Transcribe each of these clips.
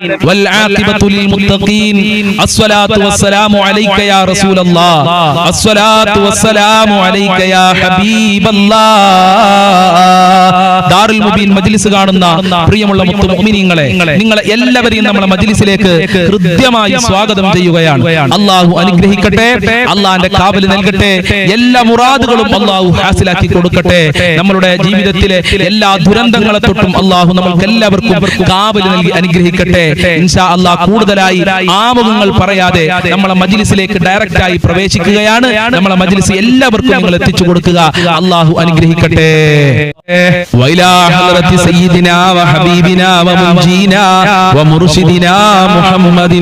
والعاقبة للمتقين الصلاة والسلام عليك يا رسول الله الصلاة والسلام عليك يا حبيب الله ദാറുൽ മുബീൻ മജ്ലിസ് കാണുന്ന പ്രിയമുള്ള മുത്തു മുഅ്മിനീങ്ങളെ, നിങ്ങളെ എല്ലാവരെയും നമ്മുടെ മജ്ലിസിലേക്ക് ഹൃദ്യമായി സ്വാഗതം ചെയ്യുകയാണ്. അല്ലാഹു അനുഗ്രഹിക്കട്ടെ, അല്ലാഹുവിന്റെ കാവൽ നൽകട്ടെ, എല്ലാ മുറാദുകളും അല്ലാഹു ഹാസിലാക്കി കൊടുക്കട്ടെ. നമ്മുടെ ജീവിതത്തിലെ എല്ലാ ദുരന്തങ്ങളെ തൊട്ടും അല്ലാഹു നമുക്ക് എല്ലാവർക്കും കാവൽ നൽകി അനുഗ്രഹിക്കട്ടെ. ഇൻഷാ അല്ലാഹ് കൂടുതലായി ആമുഖങ്ങൾ പറയാതെ നമ്മളെ മജ്ലിസിലേക്ക് ഡയറക്റ്റ് ആയി പ്രവേശിക്കുകയാണ്. നമ്മളെ മജ്ലിസ് എല്ലാവർക്കും നിങ്ങൾ എത്തിച്ചു കൊടുക്കുക. അല്ലാഹു അനുഗ്രഹിക്കട്ടെ. وإلى حضرة سيدنا وحبيبنا ومنجينا ومرشدنا محمد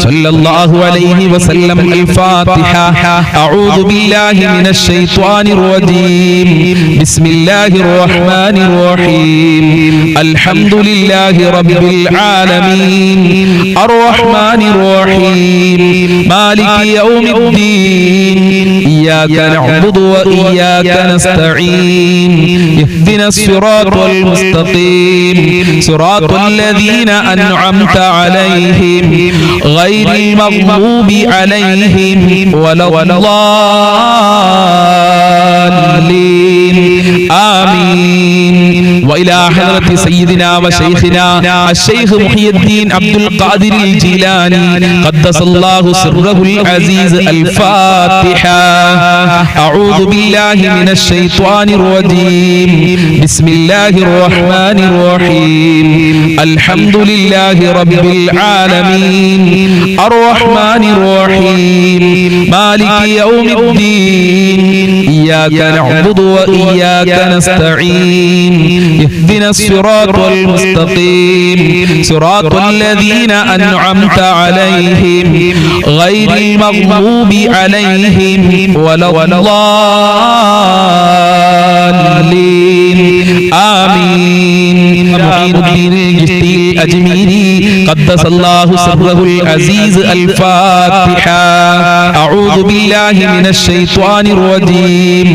صلى الله عليه وسلم الفاتحة. أعوذ بالله من الشيطان الرجيم. بسم الله الرحمن الرحيم. الحمد لله رب العالمين الرحمن الرحيم مالك يوم الدين إياك نعبد وإياك نستعين اهدنا الصراط المستقيم صراط الذين أنعمت عليهم غير المغضوب عليهم ولا الضالين آمين. وإلى حضرة سيدنا وشيخنا الشيخ محي الدين عبد القادر الجيلاني قدس الله سره العزيز الفاتحة. أعوذ بالله من الشيطان الرجيم. بسم الله الرحمن الرحيم. الحمد لله رب العالمين الرحمن الرحيم مالك يوم الدين إياك نعبد وإياك نستعين اهدنا الصراط المستقيم صراط الذين أنعمت عليهم غير المغضوب عليهم ولا الضالين آمين. معين الدين الجشتي الأجميري قدس الله سره العزيز الفاتحة. أعوذ بالله من الشيطان الرجيم.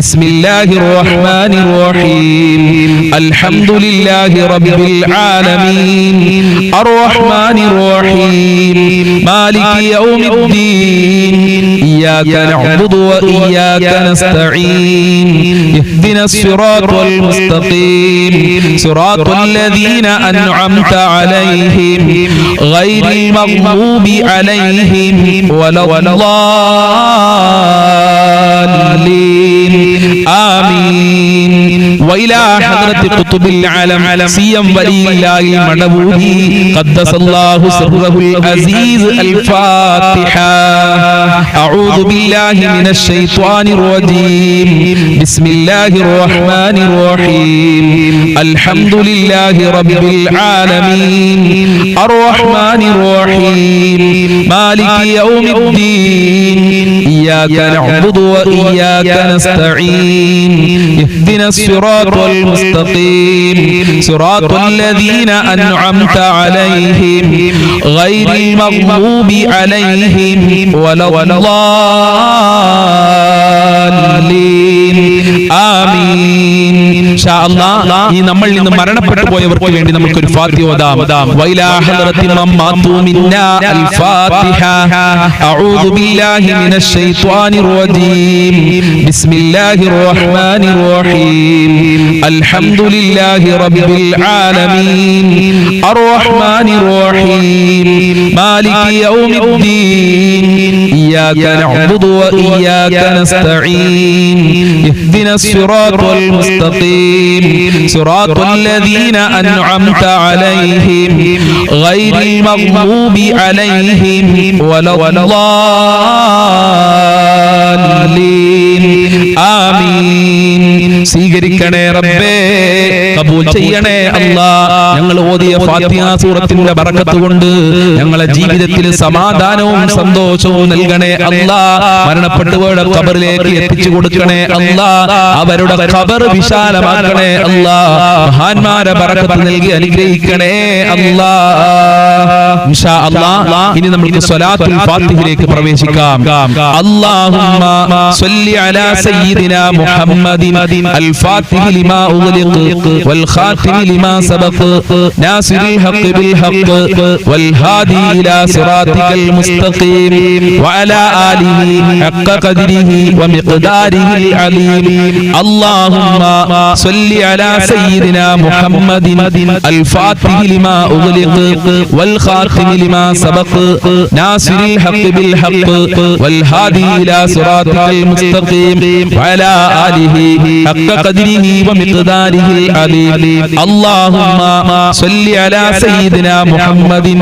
بسم الله الرحمن الرحيم. الحمد لله رب العالمين الرحمن الرحيم مالك يوم الدين إياك نعبد وإياك نستعين اهدنا الصراط المستقيم صراط الذين أنعمت عليهم غير المغضوب عليهم ولا الضالين آمين. وإلى حضرة قطب العالم سيم ولي الله المنبوذي قدس الله سره العزيز الفاتحة. أعوذ بالله من الشيطان الرجيم. بسم الله الرحمن الرحيم. الحمد لله رب العالمين الرحمن الرحيم مالك يوم الدين إياك نعبد وإياك نستعين اهدنا الصراط المستقيم صراط الذين أنعمت عليهم غير المغضوب عليهم ولا الضالين آمين. إن شاء الله ഈ നമ്മളിൽ നിന്ന് മരണപ്പെട്ടു പോയവർക്ക് വേണ്ടി നമുക്ക് ഒരു ഫാത്തിഹ ഓതാം. വൈലാ ഹദറത്തി മമ്മാതു മിന്നാ അൽ ഫാത്തിഹ. അഊദു ബില്ലാഹി മിനശ് ശൈത്വാനിർ റജീം. ബിസ്മില്ലാഹിർ റഹ്മാനിർ റഹീം. അൽഹംദുലില്ലാഹി റബ്ബിൽ ആലമീൻ അർറഹ്മാനിർ റഹീം മാലികി യൗമിദ്ദീൻ ഇയ്യാക നഅ്ബുദു വഇയ്യാക നസ്തഈൻ ഇഹ്ദിനസ് സിറാത്തൽ മുസ്തഖീം صراط الذين أنعمت عليهم غير المغضوب عليهم ولا الضالين آمين. സ്വീകരിക്കണേ റബ്ബേ, കബൂൽ ചെയ്യണേ അല്ലാഹ്. ഞങ്ങൾ ഓതിയ ഫാത്തിഹ സൂറത്തിന്റെ ബറക്കത്ത് കൊണ്ട് ഞങ്ങളെ ജീവിതത്തിൽ സമാധാനവും സന്തോഷവും നൽകണേ അല്ലാഹ്. മരണപ്പെട്ടവരുടെ ഖബറിലേക്ക് എത്തിച്ചു കൊടുക്കണേ അല്ലാഹ്. അവരുടെ ഖബർ വിശാലമാക്കണേ അല്ലാഹ്. മഹാന്മാരെ ബറക്കത്ത് നൽകി അനുഗ്രഹിക്കണേ അല്ലാഹ്. ഇൻഷാ അല്ലാഹ് ഇനി നമുക്ക് സ്വലാത്തുൽ ഫാത്തിഹയിലേക്ക് പ്രവേശിക്കാം. അല്ലാഹുമ്മ സ്വല്ലി അലാ സയ്യിദിനാ മുഹമ്മദിൻ അൽ ഫാത്തിഹി ലിമാ ഉഗ്ലിഖ വൽ ഖാതിമി ലിമാ സബഖ നാസിറിൽ ഹഖ് ബിൽ ഹഖ് വൽ ഹാദി ഇലാ സിറാതികൽ മുസ്തഖീം വഅലാ ആലിഹി ഹഖ്ക ഖദ്രിഹി വമിഖ്ദാരിഹിൽ അലീം. അല്ലാഹുമ്മ സ്വല്ലി അലാ സയ്യിദിനാ മുഹമ്മദിൻ അൽ ഫാത്തിഹി ലിമാ ഉഗ്ലിഖ വൽ ഖാതിമി ലിമാ സബഖ നാസിറിൽ ഹഖ് ബിൽ ഹഖ് വൽ ഹാദി ഇലാ സിറാതികൽ മുസ്തഖീം വഅലാ ആലിഹി ഹഖ്ക ഖദ്രിഹി വമിഖ്ദാരിഹിൽ അലീം. അല്ലാഹുമ്മ സ്വല്ലി അലാ സയ്യിദിനാ മുഹമ്മദിൻ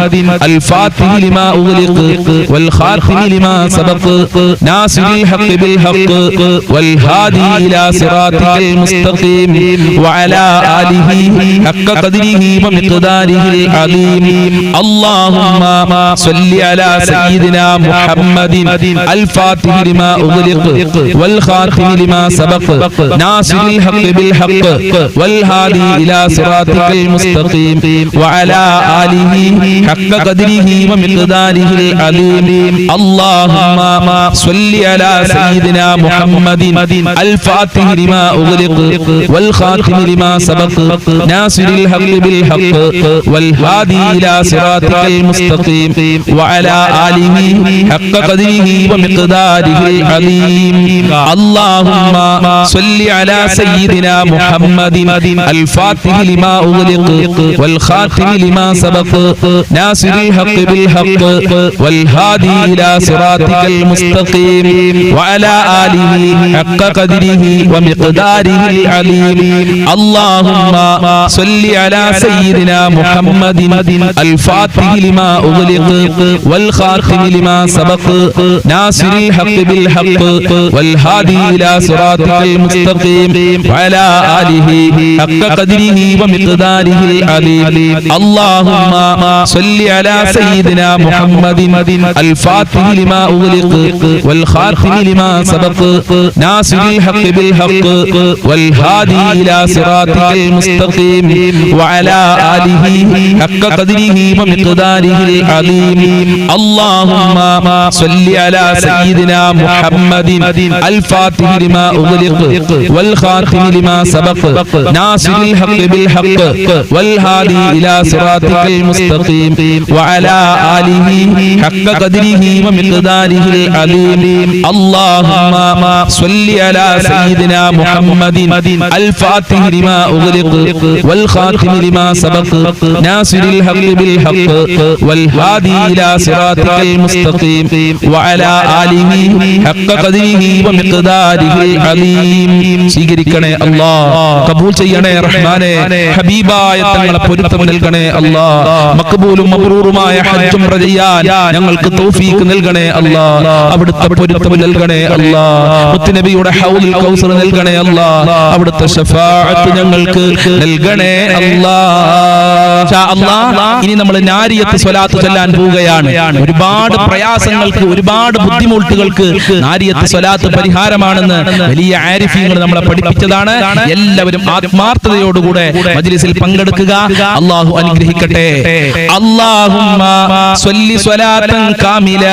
അൽ ഫാത്തിഹി ലിമാ ഉഗ്ലിഖ വൽ ഖാതിമി ലിമാ സബഖ നാസിറിൽ ഹഖ് ബിൽ ഹഖ് വൽ ഹാദി ഇലാ സിറാതികൽ മുസ്തഖീം വഅലാ ആലിഹി ഹഖ്ക ഖദ്രിഹി വമിഖ്ദാരിഹിൽ അലീം. അല്ലാഹുമ്മ സ്വല്ലി അലാ സയ്യിദിനാ മുഹമ്മദിൻ അൽ ഫാത്തിഹി ലിമാ ഉഗ്ലിഖ വൽ ഖാതിമി ലിമാ സബഖ നാസിറിൽ ഹഖ് ബിൽ ഹഖ് വൽ ഹാദി ഇലാ സിറാതികൽ മുസ്തഖീം വഅലാ ആലിഹി ഹഖ്ക ഖദ്രിഹി വമിഖ്ദാരിഹിൽ അലീം. അല്ലാഹുമ്മ സ്വല്ലി അലാ സയ്യിദിനാ മുഹമ്മദിൻ അൽ ഫാത്തിഹി ലിമാ ഉഗ്ലിഖ വൽ ഖാതിമി ലിമാ സബഖ നാസിറിൽ ഹഖ് ബിൽ ഹഖ് വൽ ഹാദി ഇലാ സിറാതികൽ മുസ്തഖീം വഅലാ ആലിഹി ഹഖ്ക ഖദ്രിഹി വമിഖ്ദാരിഹിൽ അലീം. അല്ലാഹുമ്മ സ്വല്ലി അലാ സയ്യിദിനാ മുഹമ്മദിൻ അൽ ഫാത്തിഹി ലിമാ ഉഗ്ലിഖ വൽ ഖാതിമി ലിമാ സബഖ നാസിറിൽ ഹഖ് ബിൽ ഹഖ് വൽ ഹാദി ഇലാ സിറാതികൽ മുസ്തഖീം വഅലാ ആലിഹി ഹഖ്ക ഖദ്രിഹി വമിഖ്ദാരിഹിൽ അലീം. അല്ലാഹുമ്മ സ്വല്ലി അലാ സയ്യിദിനാ മുഹമ്മദിൻ അൽ ഫാത്തിഹി ലിമാ ഉഗ്ലിഖ വൽ ഖാതിമി ലിമാ സബഖ നാസിറിൽ ഹഖ് ബിൽ ഹഖ് വൽ ഹാദി ഇലാ സിറാതികൽ മുസ്തഖീം വഅലാ ആലിഹി ഹഖ്ക ഖദ്രിഹി വമിഖ്ദാരിഹിൽ അലീം. അല്ലാഹുമ്മ സ്വല്ലി അലാ സയ്യിദിനാ മുഹമ്മദിൻ അൽ ഫാത്തിഹി ലിമാ ഉഗ്ലിഖ വൽ ഖാതിമി ലിമാ സബഖ നാസിറിൽ ഹഖ് ബിൽ ഹഖ് വൽ ഹാദി ഇലാ സിറാതികൽ മുസ്തഖീം വഅലാ ആലിഹി ഹഖ്ക ഖദ്രിഹി വമിഖ്ദാരിഹിൽ അലീം. അല്ലാഹുമ്മ സ്വല്ലി അലാ സയ്യിദിനാ മുഹമ്മദിൻ അൽ ഫാത്തിഹി ലിമാ ഉഗ്ലിഖ വൽ ഖാതിമി ലിമാ സബഖ നാസിറിൽ ഹഖ് ബിൽ ഹഖ് വൽ ഹാദി ഇലാ സിറാതികൽ മുസ്തഖീം വഅലാ ആലിഹി ഹഖ്ക ഖദ്രിഹി വമിഖ്ദാരിഹിൽ അലീം. അല്ലാഹുമ്മ സ്വല്ലി അലാ സയ്യിദിനാ മുഹമ്മദിൻ അൽ ഫാത്തിഹി ലിമാ ഉഗ്ലിഖ വൽ ഖാതിമി ലിമാ സബഖ നാസിറിൽ ഹഖ് ബിൽ ഹഖ് വൽ ഹാദി ഇലാ സിറാതികൽ മുസ്തഖീം വഅലാ ആലിഹി ഹഖ്ക ഖദ്രിഹി വമിഖ്ദാരിഹിൽ അലീം. സ്വീകരിക്കണേ അല്ലാഹ്, കബൂൽ ചെയ്യണേ റഹ്മാനേ. ഹബീബായ തങ്ങളെ പൊരുത്തം നൽകണേ അല്ലാഹ്. മഖ്ബൂലും മബ്റൂറുമായ ഹജ്ജ് ഉംറ ചെയ്യാൻ ഞങ്ങൾക്ക് തൗഫീഖ് നൽകണേ അല്ലാഹ്. അവിടുത്തെ പൊരുത്തം നൽകണേ അല്ലാഹ്. മുത്തുനബിയുടെ ഹൗലുൽ കൗസർ നൽകണേ അല്ലാഹ്. അവിടുത്തെ ശഫാഅത്ത് ഞങ്ങൾക്ക് നൽകണേ അല്ലാഹ്. ഇനി നമ്മൾ നാരിയത്ത് സ്വലാത്ത് ചൊല്ലാൻ പോവുകയാണ്. ഒരുപാട് പ്രയാസങ്ങൾക്ക്, ഒരുപാട് ബുദ്ധിമുട്ടുകൾക്ക് നാരിയത്ത് സ്വലാത്ത് പരിഹാരമാണെന്ന് വലിയ ആരിഫീങ്ങൾ നമ്മളെ പഠിപ്പിച്ചതാണ്. എല്ലാവരും ആത്മാർത്ഥതയോടുകൂടെ മജ്ലിസിൽ പങ്കെടുക്കുക. അല്ലാഹു അനുഗ്രഹിക്കട്ടെ. അല്ലാഹുമ്മ സ്വല്ലി സ്വലാത്തൻ കാമില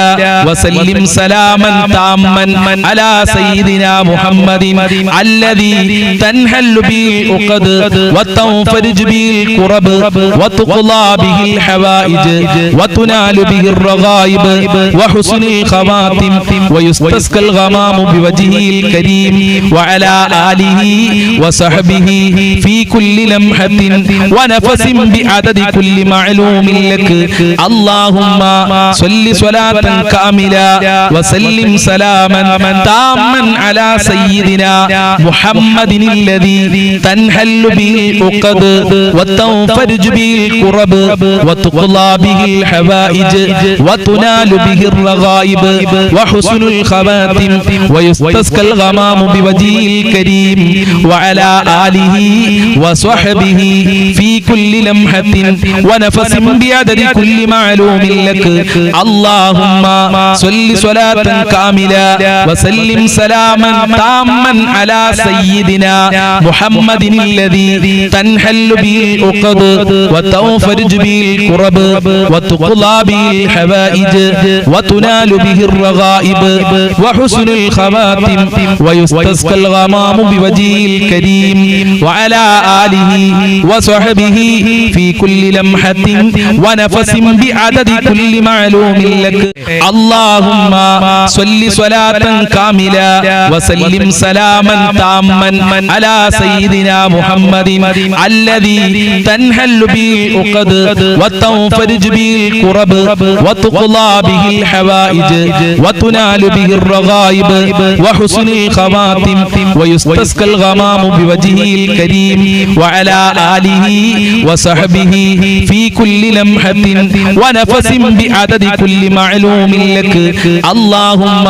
വസല്ലിം സലാമൻ താമ്മൻ അലാ സയ്യിദിനാ മുഹമ്മദിൻ അല്ലദീ തൻഹല്ലു ബിൽ ഉഖദ് വതൻഫരിജു ബിൽ ഖുറബ് വതുഖ്ലാ ബിൽ ഹവായിജ് വതുനാലു ബിൽ റഗായിബ് വഹുസ്നുൽ ഖവാതിം വയുസ്തസ്കൽ ഗമാമു ബിവജ്ഹിൽ കരീം വഅലാ ആലിഹി വസഹ്ബിഹി ഫീ കുല്ലി ലംഹത്തിൻ വനഫസിൻ ബിഅദദി കുല്ലി മഅലൂമിൻ ലക. അല്ലാഹുമ്മ സ്വല്ലി സ്വലാത്തൻ കാമില വസല്ലിം സലാമൻ താമ്മൻ അലാ സയ്യിദിനാ മുഹമ്മദിൻ അല്ലദീ തൻഹല്ലു ബിൽ ഉഖദ് വതൻഫരിജു ബിൽ ഖുറബ് വതുഖ്ലാ ബിൽ ഹവായിജ് വതുനാലു ബിൽ റഗായിബ് വഹുസ്നുൽ ഖവാതിം വയുസ്തസ്കൽ ഗമാമു ബിവജ്ഹിൽ കരീം വഅലാ ആലിഹി വസഹ്ബിഹി ഫീ കുല്ലി ലംഹത്തിൻ വനഫസിൻ ബിഅദദി കുല്ലി മഅലൂമിൻ ലക. അല്ലാഹുമ്മ സ്വല്ലി സ്വലാത്തൻ കാമില വസല്ലിം സലാമൻ താമ്മൻ അലാ സയ്യിദിനാ മുഹമ്മദിൻ അല്ലദീ തൻഹല്ലു ബിൽ ഉഖദ് വതൻഫരിജു ബിൽ ഖുറബ് وتقضى به الحوائج وتنال به الرغائب وحسن الخواتم ويستسقى الغمام بوجهه الكريم وعلى آله وصحبه في كل لمحة ونفس بعدد كل معلوم لك اللهم صل صلاة كاملة وسلم سلاما تاما على سيدنا محمد الذي تنحل به العقد وتنفرج به الكرب وتقضى به الحوائج وتنال به الرغائب وحسن الخواتم ويستسقى الغمام بوجهه الكريم وعلى آله وصحبه في كل لمحة ونفس بعدد كل معلوم لك اللهم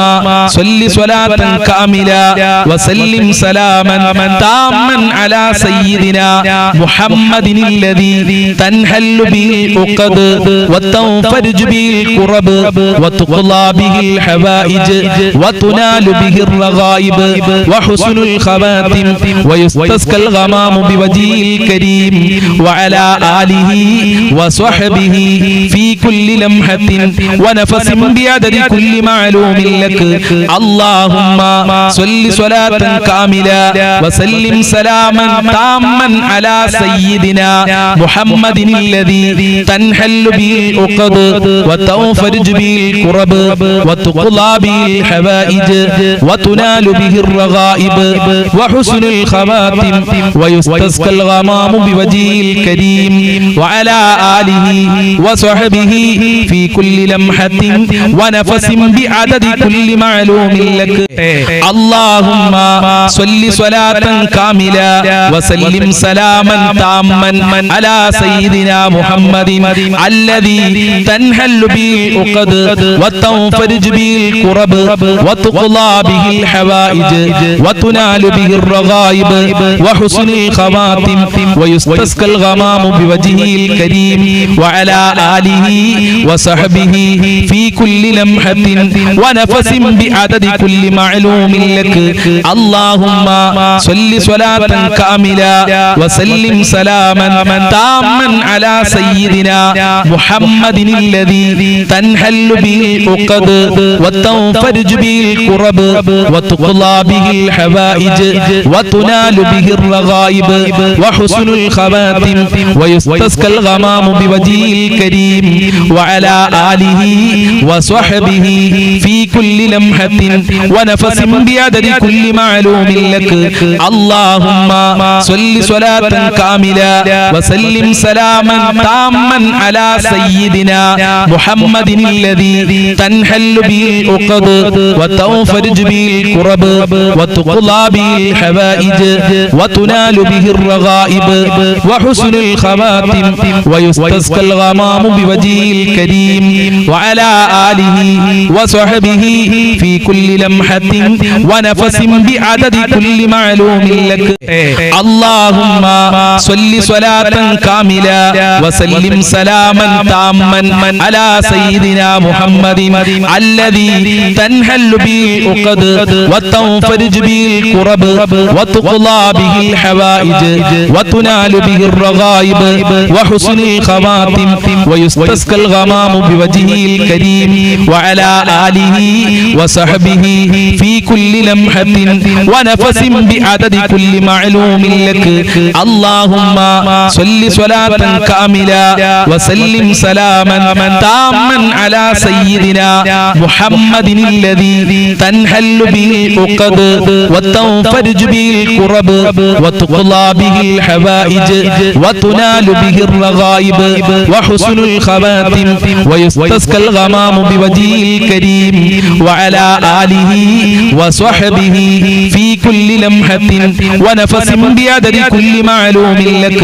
صل صلاة كاملة وسلم سلاما تاما على سيدنا محمد الذي تنحل به العقد وتنفرج به الكرب وتقضى به الحوائج وتنال به الرغائب وحسن الخواتم ويستسقى الغمام بوجهه الكريم وعلى آله وصحبه في كل لمحة ونفس بعدد كل معلوم لك اللهم صل صلاة كاملة وسلم سلاما تاما على سيدنا محمد الذي تنحل به العقد وتنفرج به الكرب وتقضى به الحوائج وتنال به الرغائب وحسن الخواتم ويستسقى الغمام بوجهه الكريم وعلى آله وصحبه في كل لمحة ونفس بعدد كل معلوم لك اللهم صل صلاة كاملة وسلم سلاما تاما على سيدنا محمد الذي تنحل به العقد وتنفرج به الكرب وتقضى به الحوائج وتنال به الرغائب وحسن الخواتم ويستسقى الغمام بوجهه الكريم وعلى آله وصحبه في كل لمحة ونفس بعدد كل معلوم لك اللهم صل صلاة كاملة وسلم سلاما تاما على سيدنا محمد الذي تنحل به العقد وتنفرج به الكرب وتقضى به الحوائج وتنال به الرغائب وحسن الخواتم ويستسقى الغمام بوجهه الكريم وعلى آله وصحبه في كل لمحة ونفس بعدد كل معلوم لك اللهم صل صلاة كاملة وسلم سلاما تاما على سيدنا محمد الذي تنحل به العقد وتنفرج به الكرب وتقضى به الحوائج وتنال به الرغائب وحسن الخواتم ويستسقى الغمام بوجهه الكريم وعلى آله وصحبه في كل لمحة ونفس بعدد كل معلوم لك اللهم صل صلاة كاملة وسلم سلاما تاما على سيدنا محمد الذي تنحل به العقد وتنفرج به الكرب وتقضى به الحوائج وتنال به الرغائب وحسن الخواتم ويستسقى الغمام بوجهه الكريم وعلى آله وصحبه في كل لمحة ونفس بعدد كل معلوم لك اللهم صل صلاة كاملة وسلم سلاما تاما على سيدنا محمد الذي تنحل به العقد وتنفرج به الكرب وتقضى به الحوائج وتنال به الرغائب وحسن الخواتم ويستسقى الغمام بوجهه الكريم وعلى آله وصحبه في كل لمحة ونفس بعدد كل معلوم لك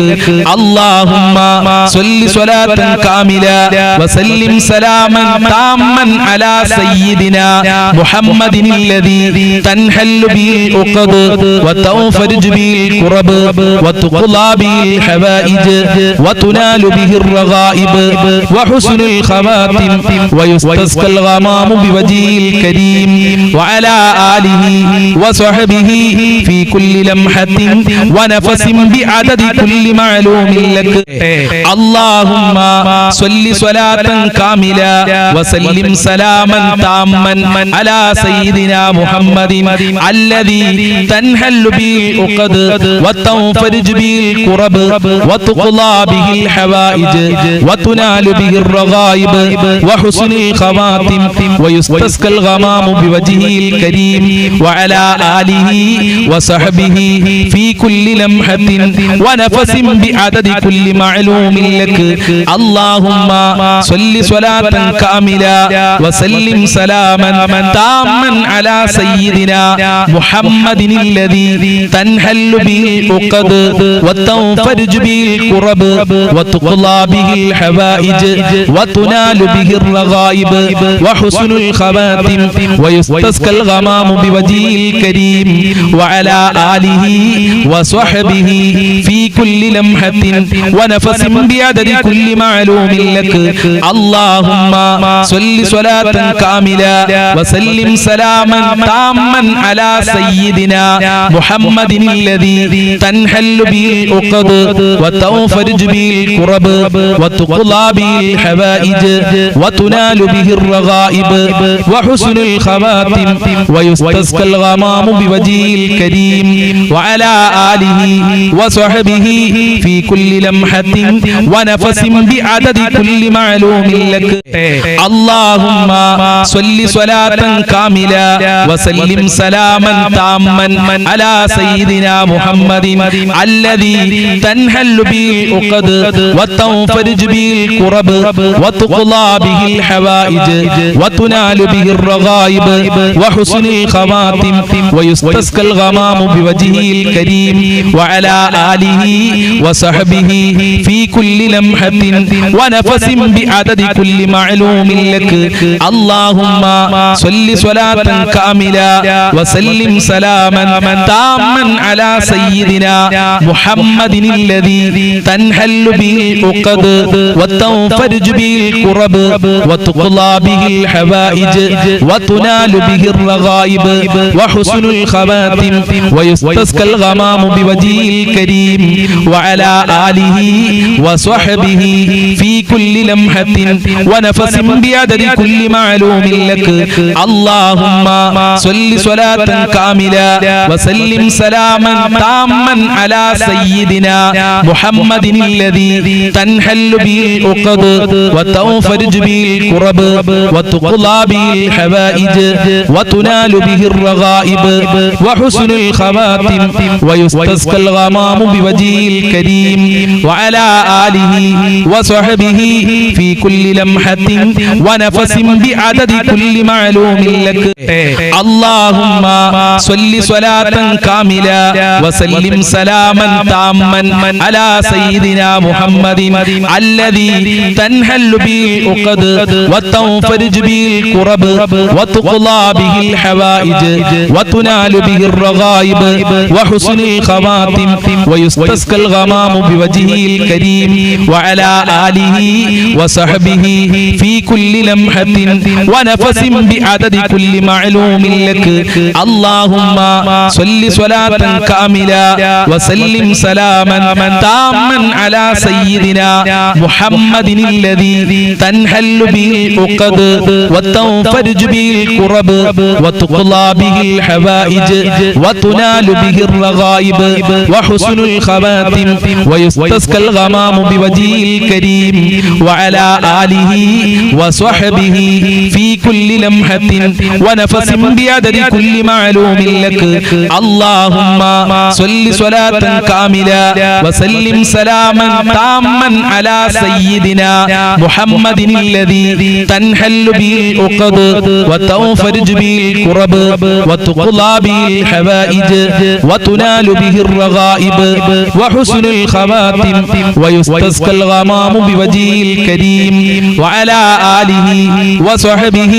اللهم صل صلاة كاملة وسلم سلاما تاما على سيدنا محمد الذي تنحل به العقد وتنفرج به الكرب وتقضى به الحوائج وتنال به الرغائب وحسن الخواتم ويستسقى الغمام بوجهه الكريم وعلى آله وصحبه في كل لمحة ونفس بعدد كل معلوم لك اللهم صل صلاة كاملة وسلم سلاما تاما على سيدنا محمد الذي تنحل به العقد وتنفرج به الكرب وتقضى به الحوائج وتنال به الرغائب وحسن الخواتم ويستسقى الغمام بوجهه الكريم وعلى آله وصحبه في كل لمحة ونفس بعدد كل معلوم لك اللهم صل صلاة كاملة وسلم سلاما تاما على سيدنا محمد الذي تنحل به العقد وتنفرج به الكرب وتقضى به الحوائج وتنال به الرغائب وحسن الخواتم ويستسقى الغمام بوجهه الكريم وعلى آله وصحبه في كل لمحة ونفس بعدد كل معلوم لك اللهم صل صلاة كاملة وسلم سلاما تاما على سيدنا محمد الذي تنحل به العقد وتنفرج به الكرب وتقضى به الحوائج وتنال به الرغائب وحسن الخواتم ويستسقى الغمام بوجهه الكريم وعلى آله وصحبه في كل لمحة ونفس بعدد كل معلوم لك اللهم صل صلاة كاملة وسلم سلاما تاما على سيدنا محمد الذي تنحل به العقد وتنفرج به الكرب وتقضى به الحوائج وتنال به الرغائب وحسن الخواتم ويستسقى الغمام بوجهه الكريم وعلى آله وصحبه في كل لمحة ونفس بعدد كل معلوم لك اللهم صل صلاة كاملة وسلم سلاما تاما على سيدنا محمد الذي تنحل به العقد وتنفرج به الكرب وتقضى به الحوائج وتنال به الرغائب وحسن الخواتم ويستسقى الغمام بوجهه الكريم وعلى آله وصحبه في كل لمحة ونفس بعدد كل معلوم لك اللهم صل صلاة كاملة وسلم سلاما تاما على سيدنا محمد الذي تنحل به العقد وتنفرج به الكرب وتقضى به الحوائج وتنال به الرغائب وحسن الخواتم ويستسقى الغمام بوجهه الكريم وعلى آله وصحبه في كل لمحة ونفس بعدد كل معلوم لك اللهم صل صلاة كاملة وسلم سلاما تاما على سيدنا محمد الذي تنحل به العقد وتنفرج به الكرب وتقضى به الحوائج وتنال به الرغائب وحسن الخواتم ويستسقى الغمام بوجهه الكريم وعلى آله وصحبه في كل لمحة ونفس بعدد كل معلوم لك اللهم صل صلاة كاملة وسلم سلاما تاما على سيدنا محمد الذي تنحل به العقد وتنفرج به الكرب وتقضى به الحوائج وتنال به الرغائب وحسن الخواتم ويستسقى الغمام بوجهه الكريم وعلى آله وصحبه في كل لمحة ونفس بعدد كل معلوم لك اللهم صل صلاة كاملة وسلم سلاما تاما على سيدنا محمد الذي تنحل به العقد وتنفرج به الكرب وتقضى به الحوائج وتنال به الرغائب وحسن الخواتم ويستسقى الغمام بوجهه الكريم وعلى آله وصحبه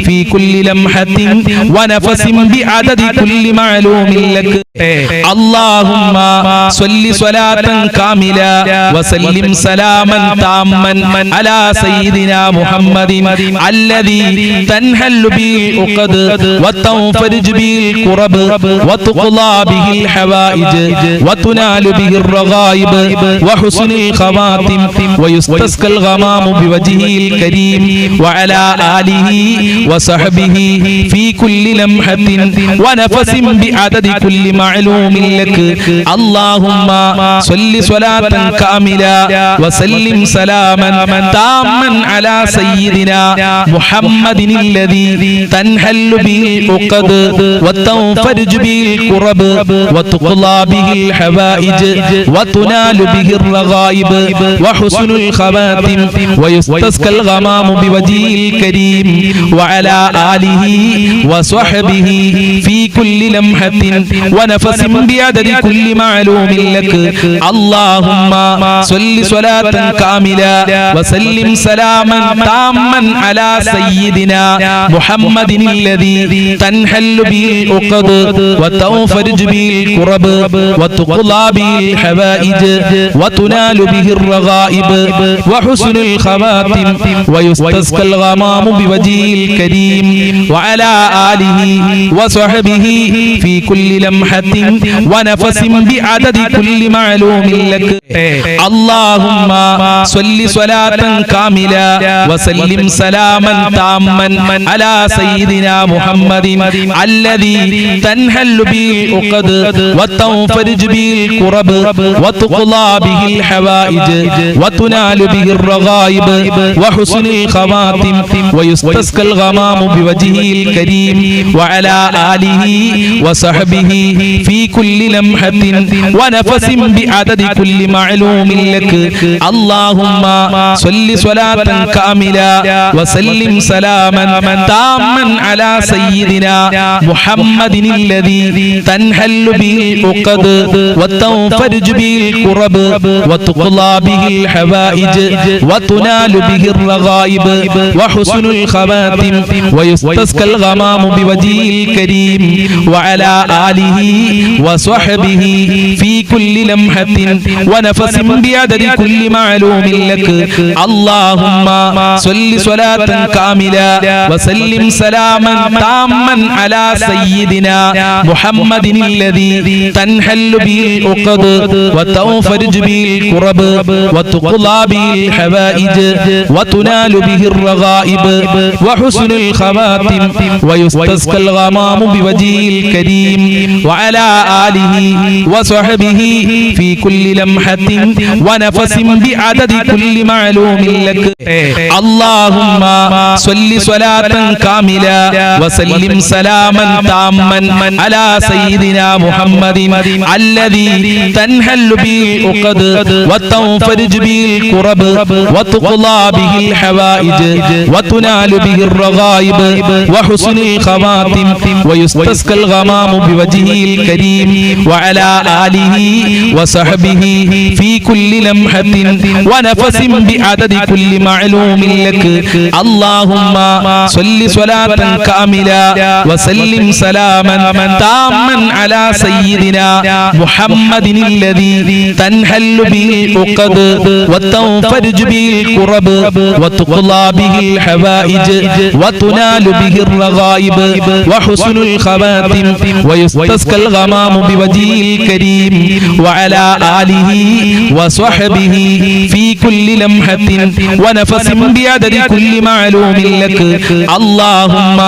في كل لمحة ونفس بعدد كل معلوم لك اللهم صل صلاة كاملة وسلم سلاما تاما على سيدنا محمد الذي تنحل به العقد وتنفرج به الكرب وتقضى به الحوائج وتنال به الرغائب وحسن الخواتم ويستسقى الغمام بوجهه الكريم وعلى آله وصحبه في كل لمحة ونفس بعدد كل معلوم لك اللهم صل صلاة كاملة وسلم سلاما تاما على سيدنا محمد الذي تنحل به العقد وتنفرج به الكرب وتقضى به الحوائج وتنال به الرغائب وحسن الخواتم ويستسقى الغمام بوجهه الكريم وعلى آله وصحبه في كل لمحة ونفس بعدد كل معلوم لك اللهم صل صلاة كاملة وسلم سلاما تاما على سيدنا محمد الذي تنحل به العقد وتنفرج به الكرب وتقضى به الحوائج وتنال به الرغائب وحسن الخواتم ويستسقى الغمام بوجهه الكريم وعلى آله وصحبه في كل لمحة ونفس بعدد كل معلوم لك اللهم صل صلاة كاملة وسلم سلاما تاما على سيدنا محمد الذي تنحل به العقد وتنفرج به الكرب وتقضى به الحوائج وتنال به الرغائب وحسن الخواتم ويستسقى الغمام بوجهه الكريم وعلى آله وصحبه في كل لمحة ونفس بعدد كل معلوم لك اللهم صل صلاة كاملة وسلم سلاما تاما على سيدنا محمد الذي تنحل به العقد وتنفرج به الكرب وتقضى به الحوائج وتنال به الرغائب وحسن الخواتم ويستسقى الغمام بوجهه الكريم وعلى آله وصحبه في كل لمحة ونفس بعدد كل معلوم لك اللهم صل صلاة كاملة وسلم سلاما تاما على سيدنا محمد الذي تنحل به العقد وتنفرج به الكرب وتقضى به الحوائج وتنال به الرغائب وحسن الخواتم ويستسقى الغمام بوجهه الكريم وعلى آله وصحبه في كل لمحة ونفس بعدد كل معلوم لك اللهم صل صلاة كاملة وسلم سلاما تاما على سيدنا محمد الذي تنحل به العقد وتنفرج به الكرب وتقضى به الحوائج وتنال به الرغائب وحسن الخواتم ويستسقى الغمام بوجهه الكريم وعلى آله وصحبه في كل لمحة ونفس بعدد كل معلوم لك اللهم صل صلاة كاملة وسلم سلاما تاما على سيدنا محمد الذي تنحل به العقد وتنفرج به الكرب وتقضى به الحوائج وتنال به الرغائب وحسن الخواتم ويستسقى الغمام بوجهه الكريم وعلى آله وصحبه في كل لمحة ونفس بعدد كل معلوم لك اللهم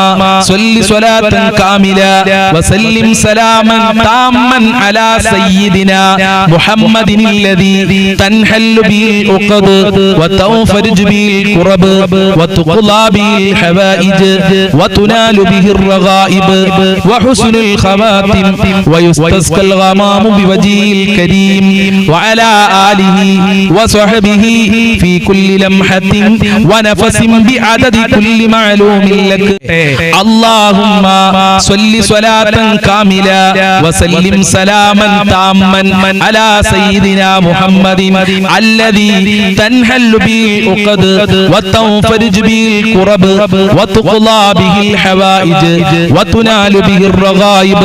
صل صلاة كاملة وسلم سلاما تاما على سيدنا محمد الذي تنحل به العقد وتنفرج به الكرب وتقضى به الحوائج وتنال به الرغائب وحسن الخواتم ويستسقى الغمام بوجهه الكريم وعلى آله وصحبه في كل لمحة ونفس بعدد كل معلوم لك اللهم صل صلاة كاملة وسلم سلاما تاما على سيدنا محمد الذي تنحل به العقد وتنفرج به الكرب وتقضى به الحوائج وتنال به الرغائب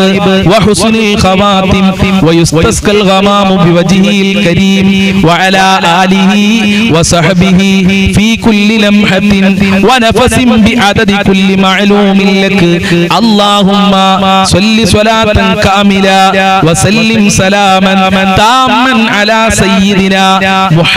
وحسن الخواتم ويستسقى الغمام بوجهه الكريم وعلى آله وصحبه في كل لمحة ونفس بعدد كل معلوم لك اللهم صل صلاة كاملة وسلم سلاما تاما على سيدنا محمد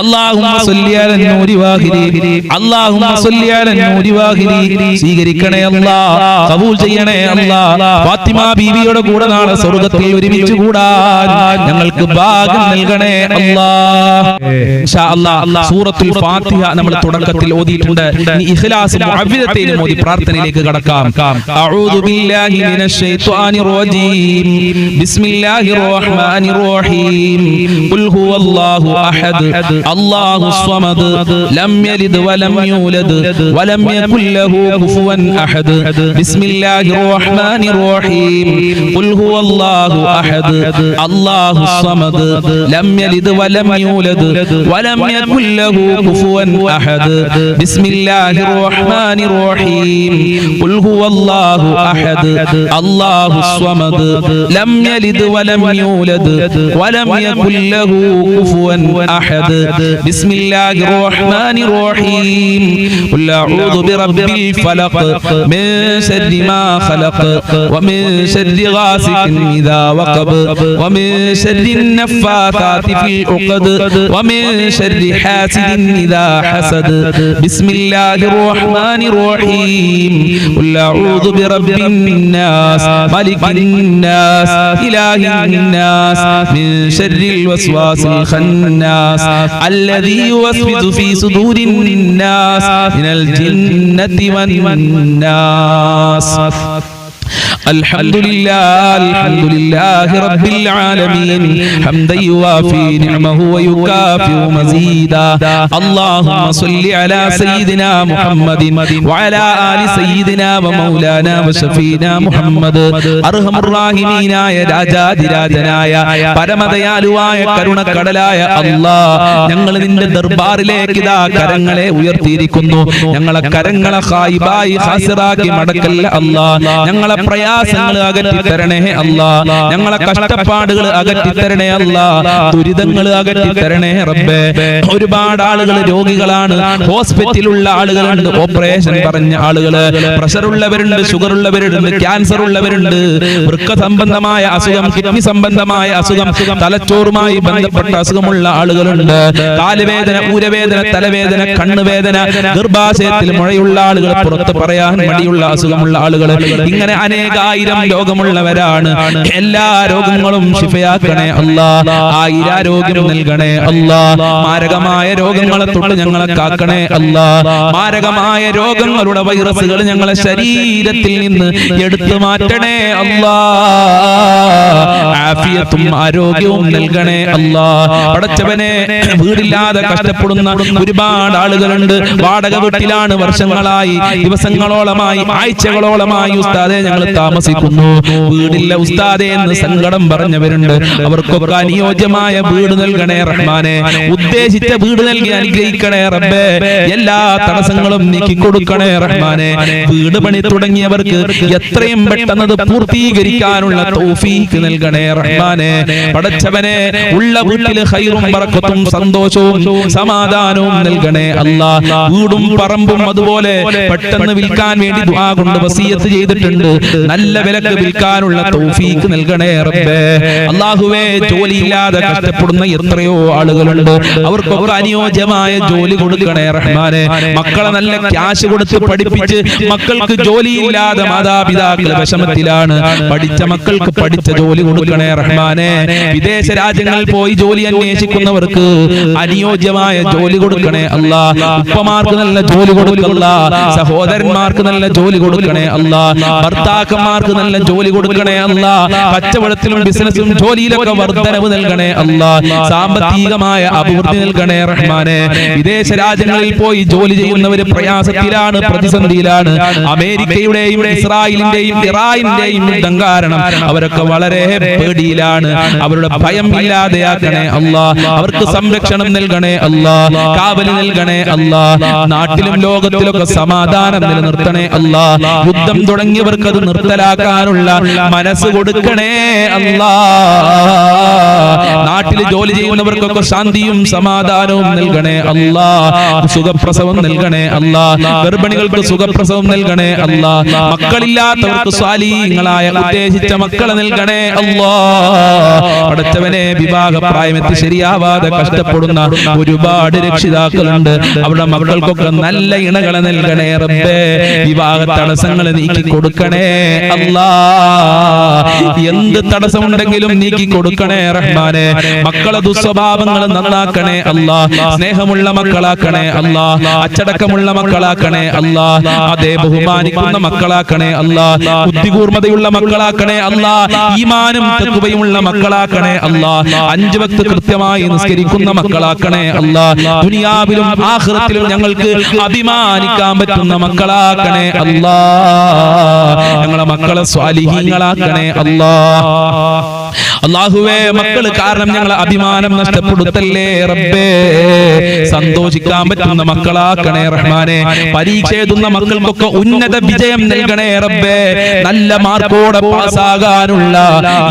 അല്ലാഹുമ്മ സ്വല്ലി അലാ നൂരി വാഹിരി അല്ലാഹുമ്മ സ്വല്ലി അലാ നൂരി വാഹിരി സ്വീകരിക്കണേ അല്ലാഹ്, ഖബൂൽ ചെയ്യണേ അല്ലാഹ്. ഫാത്തിമ ബീവിയുടെ കൂടെ നാളെ സ്വർഗ്ഗത്തിൽ ഒരുമിച്ച് കൂടാൻ ഞങ്ങൾക്ക് ഭാഗ്യം നൽകണേ അല്ലാഹ്. ഇൻഷാ അല്ലാഹ് സൂറത്തുൽ ഫാത്തിഹ നമ്മൾ തുടക്കത്തിൽ ഓതിയിട്ടുണ്ട്. ഇനി ഇഖ്ലാസും മുഅവ്വിദത്തൈനും ഓതി പ്രാർത്ഥനയിലേക്ക് കടക്കാം. അഊദു ബില്ലാഹി മിനശ് ശൈത്വാനിർ റജീം ബിസ്മില്ലാഹിർ റഹ്മാനിർ റഹീം ഖുൽ ഹുവല്ലാഹു അഹദ് അല്ലാഹു സ്വമദ് ലം യലിദ് വലം യൂലദ് വലം യകുൽ ലഹു കുഫുവൻ അഹദ് ബിസ്മില്ലാഹിർ റഹ്മാനിർ റഹീം ഖുൽ ഹുവല്ലാഹു അഹദ് അല്ലാഹു സ്വമദ് ലം യലിദ് വലം യൂലദ് വലം യകുൽ ലഹു കുഫുവൻ അഹദ് ബിസ്മില്ലാഹിർ റഹ്മാനിർ റഹീം ഖുൽ ഹുവല്ലാഹു അഹദ് അല്ലാഹു സ്വമദ് ലം യലിദ് വലം യൂലദ് വലം യകുൽ ലഹു കുഫുവൻ അഹദ് ബിസ്മില്ലാഹിർ റഹ്മാനിർ റഹീം ഖുൽ അഊദു ബിറബ്ബിൽ ഫലഖ് മിൻ ശർരി മാ ഖലഖ് വമിൻ ശർരി ഗാസിഖിൻ ഇദാ വഖബ് വമിൻ ശർരി النفاثات في العقد ومن شر حاسد إذا حسد بسم الله الرحمن الرحيم قل أعوذ برب الناس ملك الناس إله الناس من شر الوسواس الخناس الذي يوسوس في صدور الناس من الجنة والناس. الحمد لله رب العالمين حمدا يوافي نعمه ويكافئ مزيدا. اللهم صل على سيدنا محمد وعلى آل سيدنا ومولانا وشفينا محمد. അർഹമർ റഹീമീനായ രാജാധിരാജനായ പരമദയാലുവായ കരുണക്കടലായ അല്ലാഹ്, ഞങ്ങൾ നിന്റെ ദർബാറിലേക്ക് ഇതാ കരങ്ങളെ ഉയർത്തിയിരിക്കുന്നു. ഞങ്ങളെ കരങ്ങളെ ഖായിബായി ഖാസിറാക്കി മടക്കല്ല അല്ലാഹ്. ഞങ്ങളെ പ്രയാസങ്ങൾ അകറ്റി തരണേ അല്ലാഹ്. ഞങ്ങളെ കഷ്ടപ്പാടുകൾ അകറ്റി തരണേ അല്ലാഹ്. ദുരിതങ്ങൾ അകറ്റി തരണേ റബ്ബേ. ഒരുപാട് ആളുകൾ രോഗികളാണ്, ഹോസ്പിറ്റലിലുള്ള ആളുകളുണ്ട്, ഓപ്പറേഷൻ പറഞ്ഞ ആളുകള്, പ്രഷർ ഉള്ളവരുണ്ട്, ഷുഗർ ഉള്ളവരുണ്ട്, ക്യാൻസർ ഉള്ളവരുണ്ട്, വൃക്ക സംബന്ധമായ അസുഖം, കിഡ്നി സംബന്ധമായ അസുഖം, തലച്ചോറുമായി ബന്ധപ്പെട്ട അസുഖമുള്ള ആളുകളുണ്ട്, കാലുവേദന, ഊരവേദന, തലവേദന, കണ്ണുവേദന, ഗർഭാശയത്തിൽ മുഴയുള്ള ആളുകൾ, പുറത്ത് പറയാൻ മടിയുള്ള അസുഖമുള്ള ആളുകൾ, ഇങ്ങനെ അനേകായിരം രോഗമുള്ളവരാണ്. എല്ലാ രോഗങ്ങളും ശിഫയാക്കണേ അല്ലാഹ്. ആയിരാരോഗ്യം നൽകണേ അല്ലാഹ്. മാരകമായ രോഗങ്ങളെ തൊട്ട് ഞങ്ങളെ കാക്കണേ അല്ലാഹ്. മാരകമായ രോഗങ്ങളുടെ വൈറസുകൾ ഞങ്ങളെ ശരീരത്തിൽ നിന്ന് എടുത്തു മാറ്റണേ അല്ലാഹ്. ആഫിയത്തും ആരോഗ്യവും നൽകണേ അല്ലാഹ്. പടച്ചവനെ, വീടില്ലാതെ കഷ്ടപ്പെടുന്ന ഒരുപാട് ആളുകളുണ്ട്. വാടക വീട്ടിലാണ് വർഷങ്ങളായി, ദിവസങ്ങളോളമായി, ആഴ്ചകളോളമായി ഉസ്താദെ ഞങ്ങൾ താമസിക്കുന്നു. വീടില്ല ഉസ്താദെ എന്ന് സങ്കടം പറഞ്ഞവരുണ്ട്. അവർക്കൊക്കെ അനുയോജ്യമായ വീട് നൽകണേ റഹ്മാനെ. ഉദ്ദേശിച്ച വീട് നൽകി അനുഗ്രഹിക്കണേ റബ്ബേ. എല്ലാ തടസ്സങ്ങളും നീക്കി കൊടുക്കണേ റഹ്മാനെ. വീട് പണി തുടങ്ങിയവർക്ക് എത്രയും പെട്ടെന്ന് പൂർത്തീകരിക്കാനുള്ള തൗഫീഖ് നൽകണേ റഹ്മാനെ. പടച്ചവനെ, ഉള്ള വീട്ടിൽ ഖൈറും ബറക്കത്തും സന്തോഷവും സമാധാനവും നൽകണേ അല്ലാഹ്. വീടും പറമ്പും അതുപോലെ പെട്ടെന്ന് വിൽക്കാൻ വേണ്ടി ദുആ കൊണ്ട് വസിയത്ത് ചെയ്തിട്ടുണ്ട്. നല്ല വിലക്ക് വിൽക്കാനുള്ള തൗഫീഖ് നൽകണേ റബ്ബേ. അല്ലാഹുവേ, ജോലിയില്ലാതെ കഷ്ടപ്പെടുന്ന എത്രയോ ആളുകളുണ്ട്. അവർക്കൊക്കെ അനുയോജ്യമായ ജോലി കൊടുക്കണേ റഹ്മാനെ. മക്കളെ നല്ല ക്യാഷ് കൊടുത്ത് പഠിപ്പിച്ച് മക്കൾക്ക് ജോലിയില്ലാതെ മാതാപിതാക്കൾ വിഷമത്തിലാണ്. പഠിച്ച മക്കൾക്ക് പഠിച്ച ജോലി കൊടുക്കണേ റഹ്മാനെ. വിദേശ രാജ്യങ്ങളിൽ പോയി ജോലി അന്വേഷിക്കുന്നവർക്ക് അനുയോജ്യമായ ജോലി കൊടുക്കണേ അല്ലാഹ്. ഉപ്പമാർക്ക് നല്ല ജോലി കൊടുക്കല്ല, സഹോദരന്മാർക്ക് നല്ല ജോലി കൊടുക്കണേ അല്ലാഹ്. ഭർത്താക്കന്മാർക്ക് നല്ല ജോലി കൊടുക്കണേ അല്ലാഹ്. കച്ചവടത്തിലും ബിസിനസ്സിലും ജോലിയിലൊക്കെ വർധനവ് നൽകണേ അല്ലാഹ്. സാമ്പത്തികമായ അഭിവൃദ്ധി നൽകണേ റഹ്മാനെ. വിദേശ രാജ്യങ്ങളിൽ പോയി ജോലി ചെയ്യുന്നവര് പ്രയാസത്തിലാണ്, പ്രതിസന്ധിയിലാണ്. അമേരിക്കയുടെയും ഇസ്രായേലിന്റെയും ഇറാനിന്റെയും യുദ്ധം കാരണം അവരൊക്കെ വളരെ പേടിയിലാണ്. അവരുടെ ഭയം ഇല്ലാതെയാക്കണേ അല്ലാഹ്. അവർക്ക് സംരക്ഷണം നൽകണേ അല്ലാഹ്. കാവല് നൽകണേ അല്ലാഹ്. നാട്ടിലും ലോകത്തിലൊക്കെ സമാധാനം നിലനിർത്തണേ അല്ലാഹ്. യുദ്ധം തുടങ്ങിയവർക്ക് അത് നിർത്തലാ നിർത്തലാക്കാനുള്ള മനസ്സ് കൊടുക്കണേ അല്ലാ. നാട്ടിൽ ജോലി ചെയ്യുന്നവർക്കൊക്കെ ശാന്തിയും സമാധാനവും നൽകണേ അല്ലാ. സുഖപ്രസവം നൽകണേ അല്ലാ. ഗർഭിണികൾക്ക് സുഖപ്രസവം നൽകണേ അല്ലാ. മക്കളില്ലാത്തവർക്ക് സ്വാലിഹീങ്ങളായ ഉദ്ദേശിച്ച മക്കളെ നൽകണേ അല്ലാ. പടച്ചവനെ, വിവാഹപ്രായമെത്തി ശരിയാവാതെ കഷ്ടപ്പെടുന്ന ഒരുപാട് രക്ഷിതാക്കളുണ്ട്. അവരുടെ മക്കൾക്കൊക്കെ നല്ല ഇണകളെ നൽകണേ റബ്ബേ. വിവാഹ തടസ്സങ്ങൾ നീക്കി കൊടുക്കണേ അല്ലാ. എന്ത് തടസ്സമുണ്ടെങ്കിലും നീക്കി കൊടുക്കണേ റഹ്മാനെ. മക്കളെ ദുസ്വഭാവങ്ങൾ നന്നാക്കണേ അല്ലാ. സ്നേഹമുള്ള മക്കളാക്കണേ അല്ലാ. അച്ചടക്കമുള്ള മക്കളാക്കണേ അല്ലാ. അതേ ബഹുമാനിക്കുന്ന മക്കളാക്കണേ അല്ലാ. ബുദ്ധികൂർമ്മതയുള്ള മക്കളാക്കണേ അല്ലാ. ഈമാനും തഖ്വയുമുള്ള മക്കളാക്കണേ അല്ലാ. 5 വക്ത് കൃത്യമായി നിസ്കരിക്കുന്ന മക്കളാക്കണേ അല്ലാ. ദുനിയാവിലും ആഖിറത്തിലും ഞങ്ങൾക്ക് അഭിമാനിക്കാൻ പറ്റുന്ന മക്കളാക്കണേ അല്ലാ. ഞങ്ങളെ മക്കളെ സ്വാലിഹീങ്ങളാക്കണേ അല്ലാ. അല്ലാഹുവേ, മക്കള് കാരണം ഞങ്ങളെ അഭിമാനം നഷ്ടപ്പെടുത്തല്ലേ റബ്ബേ. സന്തോഷിക്കാൻ പറ്റുന്ന മക്കളാക്കണേ റഹ്മാനെ. പരീക്ഷ എഴുതുന്ന മക്കൾക്കൊക്കെ ഉന്നത വിജയം നൽകണേ റബ്ബേ. നല്ല മാർക്കോടെ പാസ്സാകാനുള്ള,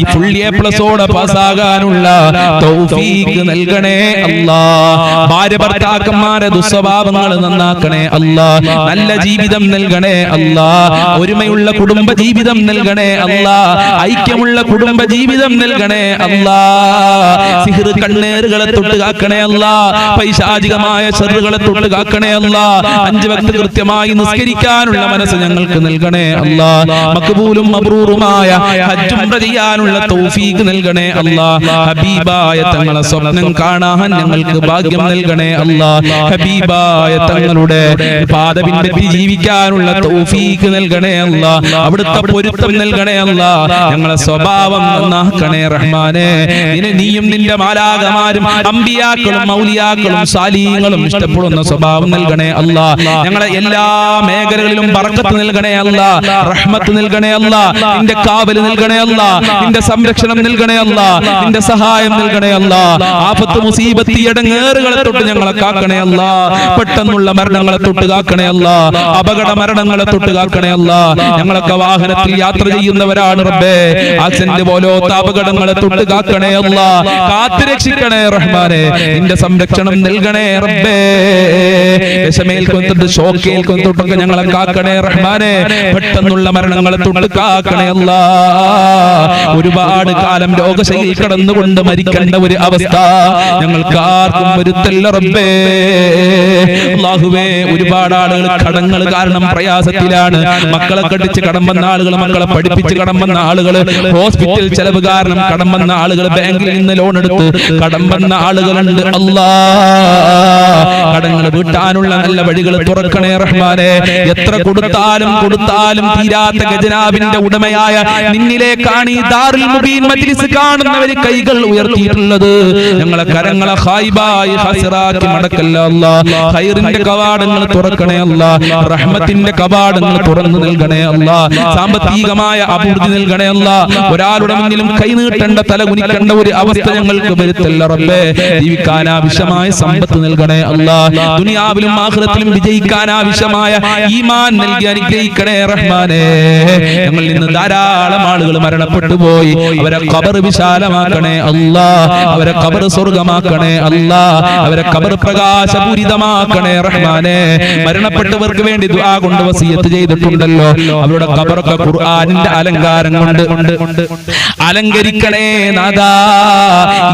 ഈ ഫുൾ A+ഓടെ പാസ്സാകാനുള്ള തൗഫീഖ് നൽകണേ അല്ലാ. ഭാര്യ ഭർത്താക്കന്മാരെ ദുസ്വഭാവങ്ങൾ നന്നാക്കണേ അല്ലാ. നല്ല ജീവിതം നൽകണേ അല്ലാ. ഒരുമയുള്ള കുടുംബ ജീവിതം നൽകണേ അല്ലാ. ഐക്യമുള്ള കുടുംബ ജീവിതം നൽകണേ അല്ലാ. സിഹ്ർ കണ്ണേറുകളെ തൊട്ട് കാക്കണേ അല്ലാ. പൈശാചികമായ ശർറുകളെ തൊട്ട് കാക്കണേ അല്ലാ. 5 വക്ത് കൃത്യമായി നിസ്കരിക്കാനുള്ള മനസ്സ് ഞങ്ങൾക്ക് നൽകണേ അല്ലാ. മഖ്ബൂലും മബ്റൂറുമായ ഹജ്ജ് ഉംറ ചെയ്യാനുള്ള തൗഫീഖ് നൽകണേ അല്ലാ. ഹബീബായ തങ്ങളെ സ്വപ്നം കാണാൻ ഞങ്ങൾക്ക് ഭാഗ്യം നൽകണേ അല്ലാ. ഹബീബായ തങ്ങളുടെ പാത പിൻപറ്റി ജീവിക്കാനുള്ള തൗഫീഖ് നൽകണേ അല്ലാ. അവിടുത്തെ പൊരുത്തം നൽകണേ അല്ലാ. ഞങ്ങളെ സ്വഭാവം നന്നാക്കണേ റഹ്മാനെ. നീയും നിന്റെ മാലാഖമാരും അമ്പിയാക്കളും മൗലിയാക്കളും സാലിഹീങ്ങളും ഇഷ്ടപ്പെടുന്ന സ്വഭാവം നൽകണേ അല്ലാ. ഞങ്ങളെ എല്ലാ മേഖലകളിലും ബർക്കത്ത് നൽകണേ അല്ലാ. റഹ്മത്ത് നൽകണേ അല്ലാ. നിന്റെ കാവൽ നൽകണേ അല്ലാ. നിന്റെ സംരക്ഷണം നൽകണേ അല്ലാ. നിന്റെ സഹായം നൽകണേ അല്ലാ. ആപത്ത് മുസീബത്ത് ഇടങ്ങേറുകളെ തൊട്ട് ഞങ്ങളെ കാക്കണേ അല്ലാ. പെട്ടെന്നുള്ള മരണങ്ങളെ തൊട്ട് കാക്കണേ അല്ലാ. അപകട മരണങ്ങളെ തൊട്ട് കാക്കണേ അല്ലാ. ഞങ്ങളൊക്കെ വാഹനത്തിൽ യാത്ര ചെയ്യുന്നവരാണ് റബ്ബേ. ആക്സിഡന്റ് പോലത്തെ അപകടങ്ങളെ തൊട്ട് കാക്കണേ അല്ലാ. കാത്തു രക്ഷിക്കണേ റഹ്മാനെ. നിന്റെ സംരക്ഷണം നൽകണേ റബ്ബേ. വിഷമേൽക്കൊണ്ടിട്ട് ഷോക്കേൽക്കൊണ്ടിട്ടൊക്കെ ഞങ്ങളെ കാക്കണേ റഹ്മാനെ. പെട്ടെന്നുള്ള മരണങ്ങളെ തൊട്ട് കാക്കണേ അല്ലാ. ഒരുപാട് കാലം രോഗശൈലിയിൽ കടന്നുകൊണ്ട് മരിക്കേണ്ട ഒരു അവസ്ഥ ഞങ്ങൾക്ക് ആർക്കും വരുത്തല്ല റബ്ബേ. അല്ലാഹുവേ, ഒരുപാട് ആളുകൾ കടങ്ങൾ കാരണം പ്രയാസത്തിലാണ്. മക്കളെ കടിച്ച് കടം വന്ന ആളുകൾ, മക്കളെ പഠിപ്പിച്ച് കടം വന്ന ആളുകൾ, ഹോസ്പിറ്റൽ ചെലവ് കാരണം കടം വന്ന ആളുകൾ, ബാങ്കിൽ നിന്ന് ലോൺ എടുത്ത് കടം വന്ന ആളുകളുണ്ട്. അല്ലാ, കടങ്ങൾ വീട്ടാനുള്ള നല്ല വഴികൾ തുറക്കണേ റഹ്മാനെ. എത്ര കൊടുത്താലും തീരാത്ത ഖജനാവിന്റെ ഉടമയായ നിന്നിലേക്കാണ് ഈ ദാറുൽ മുബീൻ മജ്ലിസ് കാണുന്നവര് കൈകൾ ഉയർത്തിയിട്ടുള്ളത്. ഞങ്ങളെ കരങ്ങളെ ഖായിബായി ഖസിറാക്കി മടക്കല്ല അല്ലാ. ഖൈറിന്റെ കവാടങ്ങൾ തുറക്കണേ അല്ലാ. റഹ്മത്തിന്റെ കവാടങ്ങൾ തുറന്നു നൽകണേ അല്ലാ. സാമ്പത്തികമായ അഭിവൃദ്ധി നൽകണേ അല്ലാ. ഒരാളുടെ മുന്നിലും കൈ നീട്ടേണ്ട, തല കുനിക്കേണ്ട ഒരു അവസ്ഥ ഞങ്ങൾക്ക് വരുത്തല്ല റബ്ബേ. ജീവിക്കാൻ ആവശ്യമായ സമ്പത്ത് നൽകണേ അല്ലാ. ദുനിയാവിലും ആഖിറത്തിലും വിജയിക്കാൻ ആവശ്യമായ ഈമാൻ നൽകി അനുഗ്രഹിക്കണേ റഹ്മാനെ. ഞങ്ങളിൽ നിന്ന് ധാരാളം ആളുകൾ മരണപ്പെട്ടു പോയി. അവരെ ഖബർ വിശാലമാക്കണേ അല്ലാ. അവരെ ഖബർ സ്വർഗമാക്കണേ അല്ലാ. അവരെ ഖബർ പ്രകാശപൂരിതമാക്കണേ റഹ്മാനെ. മരണപ്പെട്ടവർക്ക് വേണ്ടി ദുആ കൊണ്ട് വസിയത്ത് ചെയ്തിട്ടുണ്ടല്ലോ. അവരുടെ ഖബറൊക്കെ ഖുർആനിന്റെ അലങ്കാരം കൊണ്ട് അലങ്കരിക്കണേ നാദാ.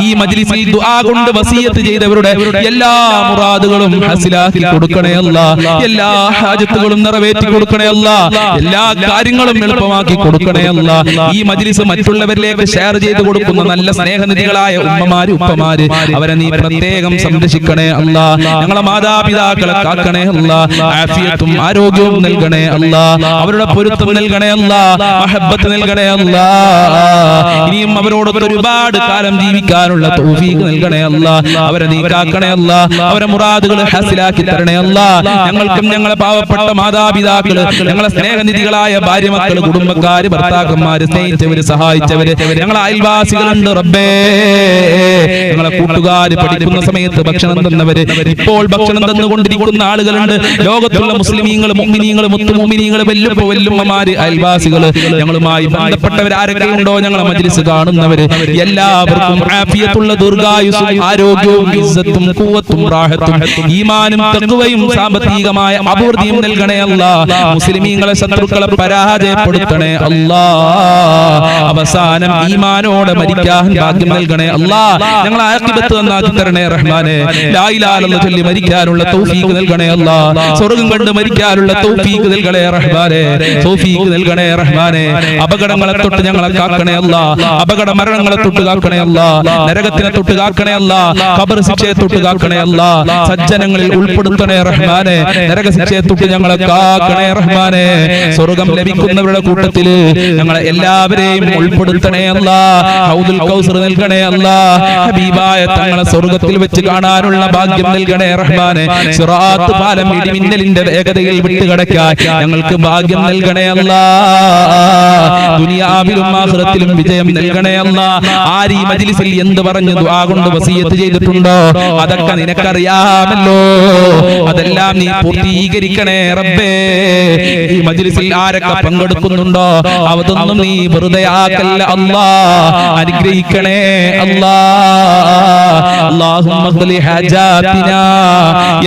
ഈ മജ്ലിസിൽ ദുആ കൊണ്ട് വസിയത്ത് ചെയ്തവരുടെ എല്ലാ മുറാദുകളും ഹസിലാക്കി കൊടുക്കണേ അല്ലാ. എല്ലാ ഹാജത്തുകളും നിറവേറ്റി കൊടുക്കണേ അല്ലാ. എല്ലാ കാര്യങ്ങളും എളുപ്പമാക്കി കൊടുക്കണേ അല്ലാ. ഈ മജ്ലിസ് മറ്റുള്ളവരിലേക്ക് ഷെയർ ചെയ്ത് കൊടുക്കുന്ന നല്ല സ്നേഹനിധികളായ ഉമ്മമാര്, ഉപ്പമാര്, അവരെ നീ പ്രത്യേകം സംരക്ഷിക്കണേ അല്ലാ. ഞങ്ങളെ മാതാപിതാക്കളെ കാക്കണേ അല്ലാ. ആഫിയത്തും ആരോഗ്യവും നൽകണേ അല്ലാ. അവരുടെ പൊരുത്തം നൽകണേ അല്ലാ. മഹബ്ബത്ത് നൽകണേ അല്ലാ. ഇനിയും അവരോടൊക്കെ ഒരുപാട് കാലം ജീവിക്കാനുള്ള തൗഫീഖ് നൽകണേ അല്ലാ. അവരെ നീ കാക്കണേ അല്ലാ. അല്ലാ. അവരെ മുറാദുകൾ ഹാസിലാക്കി തരണേ അല്ലാ. ഞങ്ങൾക്കും ഞങ്ങളെ പാവപ്പെട്ട മാതാപിതാക്കള്, ഞങ്ങളെ സ്നേഹനിധികളായ ഭാര്യ മക്കള്, കുടുംബക്കാര്, ഭർത്താക്കന്മാര്, സ്നേഹിച്ചവര്, സഹായിച്ചവര്, ഞങ്ങളെ അയൽവാസികളുണ്ട് റബ്ബേ, ഞങ്ങളെ കൂട്ടുകാര്, പഠിക്കുന്ന സമയത്ത് ഭക്ഷണം തന്നവര്, ഇപ്പോൾ ഭക്ഷണം തന്നുകൊണ്ടിരിക്കുന്ന ആളുകളുണ്ട്. ലോകത്തുള്ള മുസ്ലിമീങ്ങൾ, മുഅ്മിനീങ്ങൾ, മുത്തുമുഅ്മിനീങ്ങൾ, വല്ലുമ്മമാര്, അയൽവാസികള്, ഞങ്ങളുമായി ബന്ധപ്പെട്ടവർ ആരൊക്കെ ഉണ്ടോ, ഞങ്ങളെ മജ്ലിസ് കാണുന്നവര് എല്ലാവർക്കും ആഫിയത്തുള്ള ദീർഘായുസ്സും ആരോഗ്യവും ഇസ്സത്തും ഖുവത്തും റാഹത്തും ഈമാനും തഖ്വയും സാമ്പത്തികമായ അഭിവൃദ്ധിയും നൽകണേ അല്ലാ. മുസ്ലിമീങ്ങളെ ശത്രുക്കളെ പരാജയപ്പെടുത്തണേ അല്ലാ. അവസാനം ഈമാനോടെ മരിക്കാൻ ഭാഗ്യം നൽകണേ അല്ലാ. ഞങ്ങളെ ആഖിബത്ത് നന്നാക്കി തരണേ റഹ്മാനെ. ലാ ഇലാഹ ഇല്ലല്ലാഹ് ചൊല്ലി മരിക്കാനുള്ള തൗഫീഖ് നൽകണേ അല്ലാ. സ്വർഗ്ഗം കണ്ട് മരിക്കാനുള്ള തൗഫീഖ് നൽകണേ റഹ്മാനെ. തൗഫീഖ് നൽകണേ റഹ്മാനെ. അപകടങ്ങളെ തൊട്ട് ഞങ്ങളെ കാക്കണേ അല്ലാ. അപകട മരണങ്ങളെ തൊട്ട് കാക്കണേ അല്ലാ. നരകത്തിനെ തൊട്ട് കാക്കണേ അല്ലാ. ഖബർ ശിക്ഷയെ തൊട്ട് കാക്കണേ അല്ലാ. സജ്ജനങ്ങളിൽ ഉൾപ്പെടുത്തണേ റഹ്മാനെ. നരക ശിക്ഷയെ തൊട്ട് ഞങ്ങളെ കാക്കണേ റഹ്മാനെ. സ്വർഗ്ഗം ലഭിക്കുന്നവരുടെ കൂട്ടത്തിൽ ഞങ്ങളെ എല്ലാവരെയും ഉൾപ്പെടുത്തണേ അല്ലാ. ഹൗദുൽ കൗസർ നൽകണേ അല്ലാ. ഹബീബായ തങ്ങളെ സ്വർഗ്ഗത്തിൽ വെച്ച് കാണാനുള്ള ഭാഗ്യം നൽകണേ റഹ്മാനെ. സിറാത്ത് പാലം ഇടിമിന്നലിന്റെ വേഗതയിൽ വിട്ടുകടക്കാൻ ഞങ്ങൾക്ക് ഭാഗ്യം നൽകണേ അല്ലാ. ദുനിയാവിലും ആഖിറത്തിലും വിജയം നൽകണേ അല്ലാ. ആര് ഈ മജ്ലിസിൽ എന്ത് പറഞ്ഞു ദുആ കൊണ്ട് വസിയത്ത് ചെയ്തിട്ടുണ്ടോ അതൊക്കെ നിനക്കറിയാമല്ലോ. അതെല്ലാം നീ പൂർത്തീകരിക്കണേ റബ്ബേ. ഈ മജ്ലിസിൽ ആരൊക്കെ പങ്കെടുക്കുന്നുണ്ടോ അതൊന്നും നീ വെറുതെ ആക്കല്ല അല്ലാ. അനുഗ്രഹിക്കണേ അല്ലാ. അല്ലാഹുമ്മ ഖ്ലി ഹജാതിനാ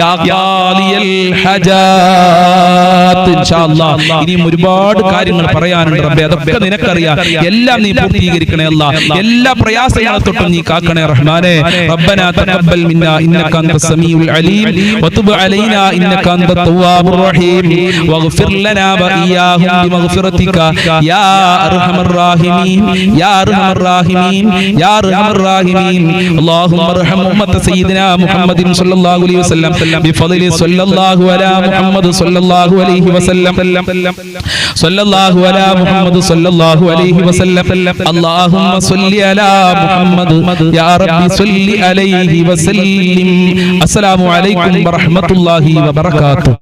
യാ ഖാലിയൽ ഹജാത്ത്. ഇൻഷാ അല്ലാഹ് ഇനിയും ഒരുപാട് കാര്യങ്ങൾ പറയാനുണ്ട് റബ്ബേ. അതൊക്കെ നിനക്കറിയാം. എല്ലാം നീ പൂർത്തീകരിക്കണേ അല്ലാ. എല്ലാ പ്രയാസങ്ങളെ തൊട്ടും നീ കാക്കണേ റഹ്മാനെ. റബ്ബനാ തഖബ്ബൽ മിന്നാ ഇന്നക അൻതസ് സമീഉൽ അലീം വതുബ് അലൈനാ ഇന്നക അൻതത് തവ്വാബുർ റഹീം വഗ്ഫിർ ലനാ വഇയ്യാഹും ബിമഗ്ഫിറതിക യാ അർഹമർ റഹീമീൻ യാ അർഹമർ റഹീമീൻ യാ അർഹമർ റഹീമീൻ. അല്ലാഹുമ്മ അർഹം ഉമ്മത സയ്യിദിനാ മുഹമ്മദിൻ സ്വല്ലല്ലാഹു അലൈഹി വസല്ലം ബിഫദ്ലി സ്വല്ലല്ലാഹു അലാ മുഹമ്മദ് സ്വല്ലല്ലാഹു അലൈഹി വസല്ലം സ്വല്ലല്ലാഹു അലാ മുഹമ്മദ് സ്വല്ലല്ലാഹു അലൈഹി വസല്ലം. അല്ലാഹുമ്മ സ്വല്ലി അലാ മുഹമ്മദ് യാ റബ്ബി സ്വല്ലി അലൈഹി വസല്ലിം. അസ്സലാമു അലൈക്കും വറഹ്മത്തുള്ളാഹി വബറകാതുഹു.